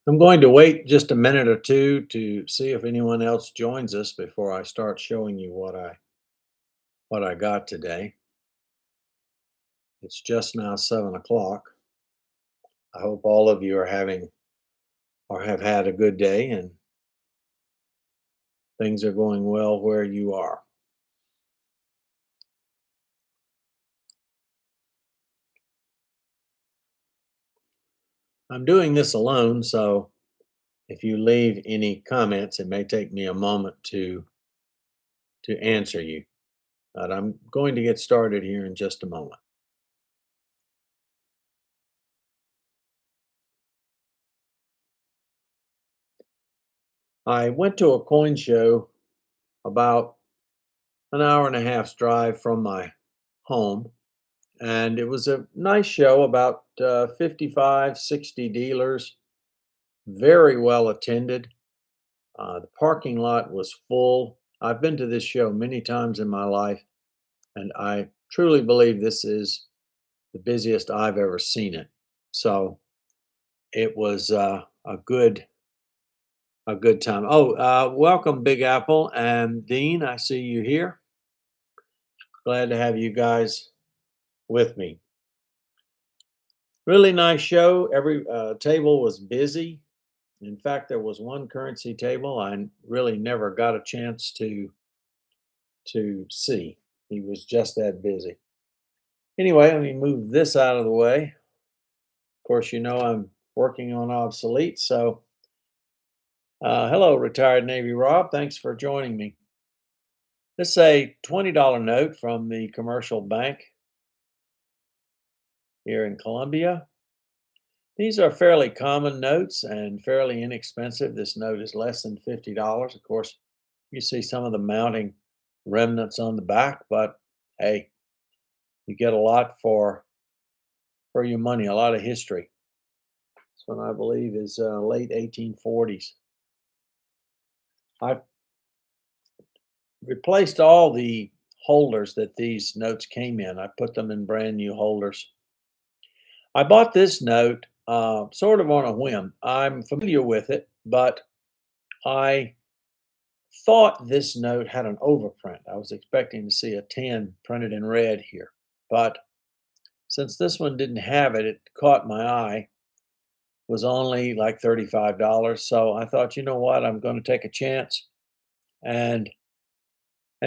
I'm going to wait just a minute or two to see if anyone else joins us before I start showing you what I got today. It's just now 7 o'clock. I hope all of you are having or have had a good day and things are going well where you are. I'm doing this alone, so if you leave any comments, it may take me a moment to answer you. But I'm going to get started here in just a moment. I went to a coin show about an hour and a half's drive from my home, and it was a nice show, about 55, 60 dealers, very well attended. The parking lot was full. I've been to this show many times in my life, and I truly believe this is the busiest I've ever seen it. So it was a good time. Oh, welcome, Big Apple and Dean. I see you here. Glad to have you guys with me. Really nice show. Every table was busy. In fact, there was one currency table I really never got a chance to see. He was just that busy. Anyway, let me move this out of the way. Of course, you know I'm working on obsolete. So, hello, retired Navy Rob. Thanks for joining me. This is a $20 note from the commercial bank here in Columbia. These are fairly common notes and fairly inexpensive. This note is less than $50. Of course, you see some of the mounting remnants on the back, but hey, you get a lot for your money, a lot of history. This one, I believe, is late 1840s. I've replaced all the holders that these notes came in. I put them in brand new holders. I bought this note sort of on a whim. I'm familiar with it, but I thought this note had an overprint. I was expecting to see a 10 printed in red here, but since this one didn't have it, it caught my eye. Was only like $35. So I thought, you know what, I'm going to take a chance and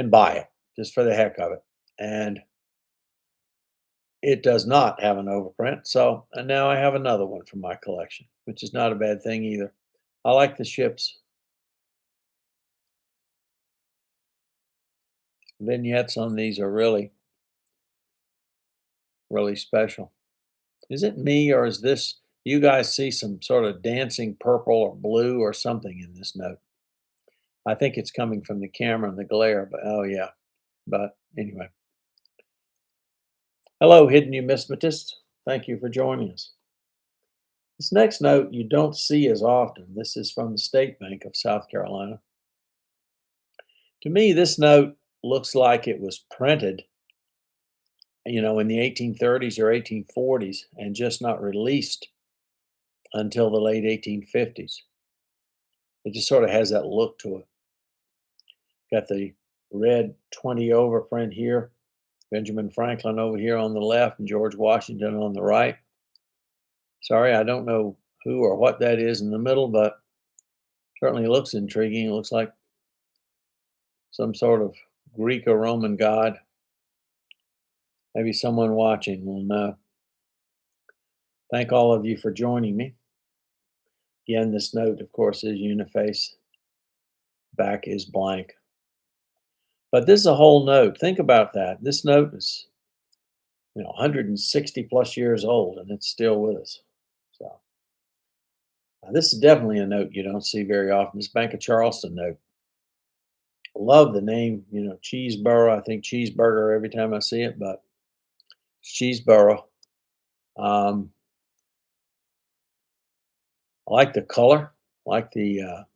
buy it just for the heck of it. And it does not have an overprint. So and now I have another one from my collection, which is not a bad thing either. I like the ships. Vignettes on these are really, really special. Is it me or is this, you guys see some sort of dancing purple or blue or something in this note? I think it's coming from the camera and the glare, but oh yeah. But anyway. Hello, hidden numismatist. Thank you for joining us. This next note you don't see as often. This is from the State Bank of South Carolina. To me, this note looks like it was printed, in the 1830s or 1840s and just not released until the late 1850s. It just sort of has that look to it. Got the red 20 overprint here, Benjamin Franklin over here on the left, and George Washington on the right. Sorry, I don't know who or what that is in the middle, but certainly looks intriguing. It looks like some sort of Greek or Roman god. Maybe someone watching will know. Thank all of you for joining me. Again, this note, of course, is uniface. Back is blank. But this is a whole note. Think about that. This note is, 160 plus years old, and it's still with us. So this is definitely a note you don't see very often. This Bank of Charleston note. Love the name, Cheeseboro. I think cheeseburger every time I see it, but it's Cheeseboro. Um, I like the color, I like the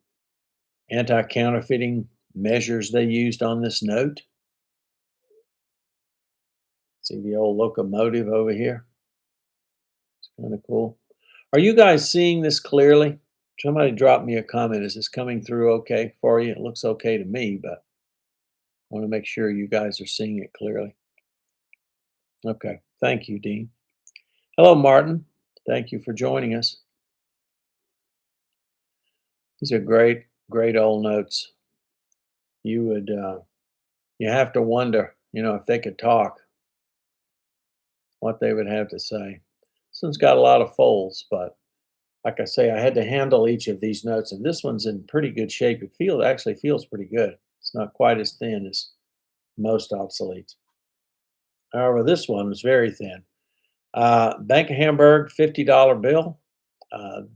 anti-counterfeiting measures they used on this note. See the old locomotive over here? It's kind of cool. Are you guys seeing this clearly? Somebody dropped me a comment. Is this coming through okay for you? It looks okay to me, but I want to make sure you guys are seeing it clearly. Okay. Thank you, Dean. Hello, Martin. Thank you for joining us. These are great, great old notes. You would, you have to wonder, if they could talk, what they would have to say. This one's got a lot of folds, but like I say, I had to handle each of these notes, and this one's in pretty good shape. Actually feels pretty good. It's not quite as thin as most obsoletes. However, this one was very thin. Bank of Hamburg $50 bill.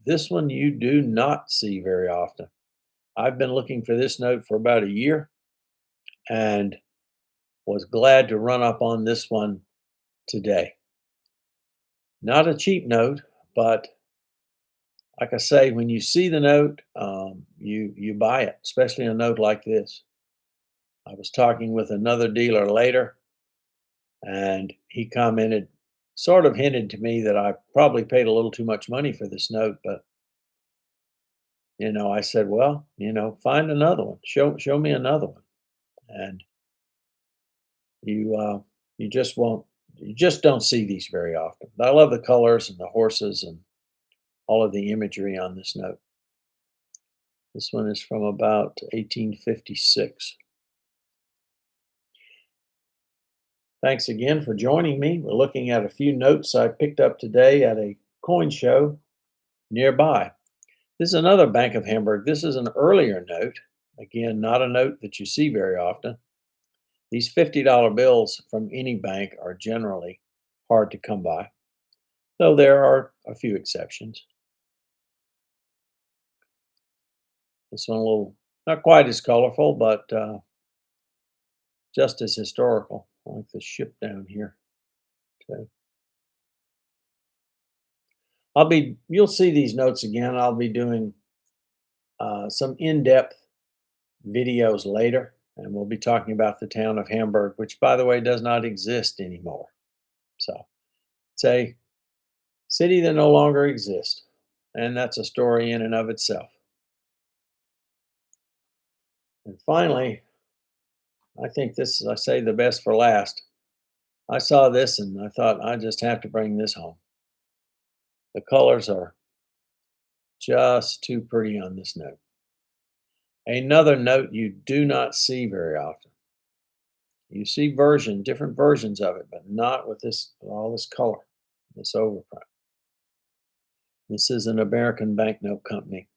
This one you do not see very often. I've been looking for this note for about a year and was glad to run up on this one today. Not a cheap note, but like I say, when you see the note, you buy it, especially a note like this. I was talking with another dealer later, and he commented, sort of hinted to me that I probably paid a little too much money for this note, but I said, well, find another one. Show me another one, and you just won't. You just don't see these very often. But I love the colors and the horses and all of the imagery on this note. This one is from about 1856. Thanks again for joining me. We're looking at a few notes I picked up today at a coin show nearby. This is another Bank of Hamburg. This is an earlier note. Again, not a note that you see very often. These $50 bills from any bank are generally hard to come by, though there are a few exceptions. This one a little, not quite as colorful, but just as historical. I like the ship down here. Okay. You'll see these notes again. I'll be doing some in-depth videos later, and we'll be talking about the town of Hamburg, which, by the way, does not exist anymore. So it's a city that no longer exists, and that's a story in and of itself. And finally, I think this is, I say the best for last. I saw this and I thought, I just have to bring this home. The colors are just too pretty on this note. Another note you do not see very often. You see different versions of it, but not with all this color, this overprint. This is an American banknote company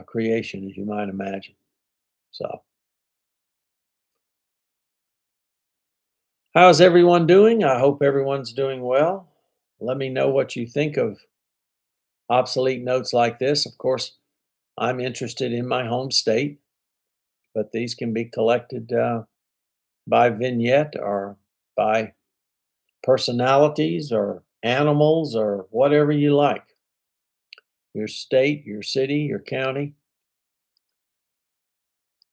creation, as you might imagine. So, how's everyone doing? I hope everyone's doing well. Let me know what you think of obsolete notes like this. Of course, I'm interested in my home state, but these can be collected by vignette or by personalities or animals or whatever you like. Your state, your city, your county.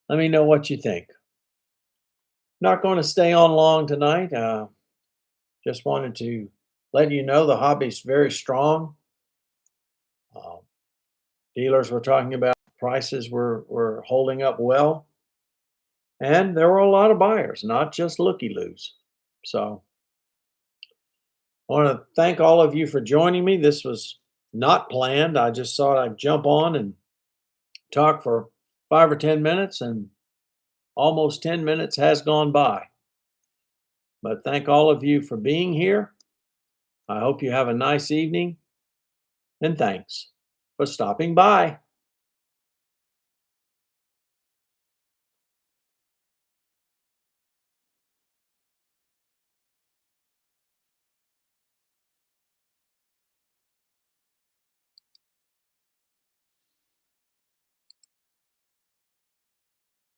Let me know what you think. Not going to stay on long tonight. Just wanted to let you know the hobby's very strong. Dealers were talking about prices were holding up well. And there were a lot of buyers, not just looky-loos. So I want to thank all of you for joining me. This was not planned. I just thought I'd jump on and talk for 5 or 10 minutes, and almost 10 minutes has gone by. But thank all of you for being here. I hope you have a nice evening, and thanks for stopping by.